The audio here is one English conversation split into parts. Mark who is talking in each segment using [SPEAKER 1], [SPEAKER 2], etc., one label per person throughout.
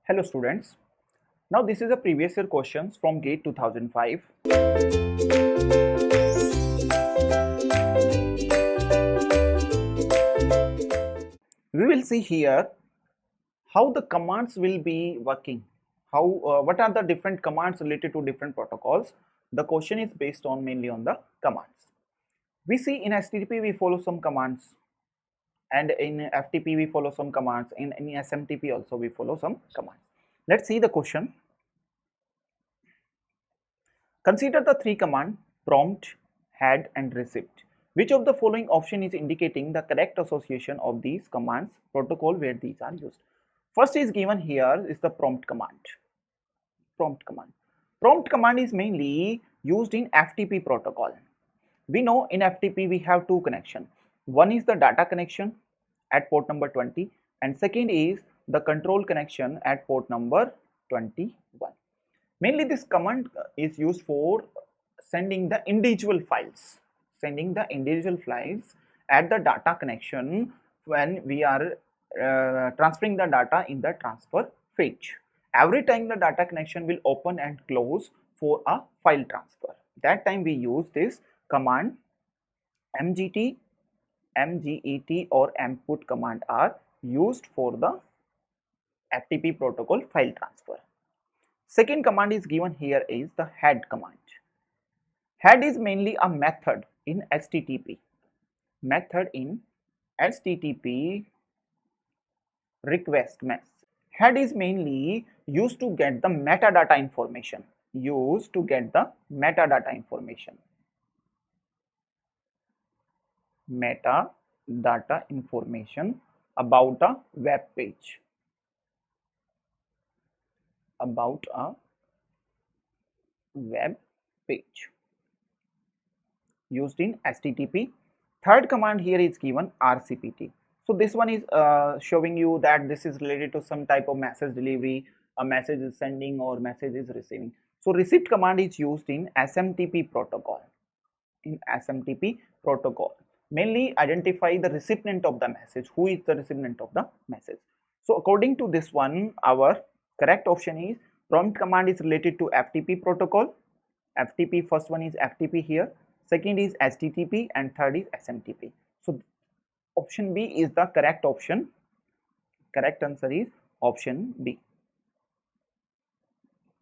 [SPEAKER 1] Hello students. Now this is a previous year questions from GATE 2005. We will see here how the commands will be working. What are the different commands related to different protocols. The question is based on mainly on the commands. We see in HTTP we follow some commands, and in FTP we follow some commands. In SMTP also we follow some commands. Let's see the question. Consider the three commands prompt, head and receipt. Which of the following option is indicating the correct association of these commands protocol where these are used? First is given here is the prompt command. Prompt command. Prompt command is mainly used in FTP protocol. We know in FTP we have two connections. One is the data connection at port number 20 and second is the control connection at port number 21. Mainly this command is used for sending the individual files at the data connection when we are transferring the data in the transfer page. Every time the data connection will open and close for a file transfer. That time we use this command. MGT, MGET or MPut command are used for the FTP protocol file transfer. Second command is given here is the head command. Head is mainly a method in HTTP. Method in HTTP request mess. Head is mainly used to get the metadata information. Metadata information about a web page. Used in HTTP. Third command here is given RCPT. So this one is showing you that this is related to some type of message delivery, a message is sending or message is receiving. So receipt command is used in SMTP protocol. Mainly identify the recipient of the message. Who is the recipient of the message? So according to this one, our correct option is prompt command is related to FTP protocol. FTP, first one is FTP here, second is HTTP and third is SMTP. So option B is the correct option. Correct answer is option B.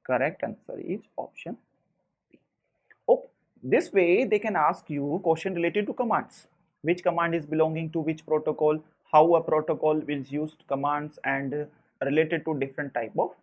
[SPEAKER 1] Correct answer is option B. Oh, this way they can ask you question related to commands. Which command is belonging to which protocol, how a protocol will use commands and related to different type of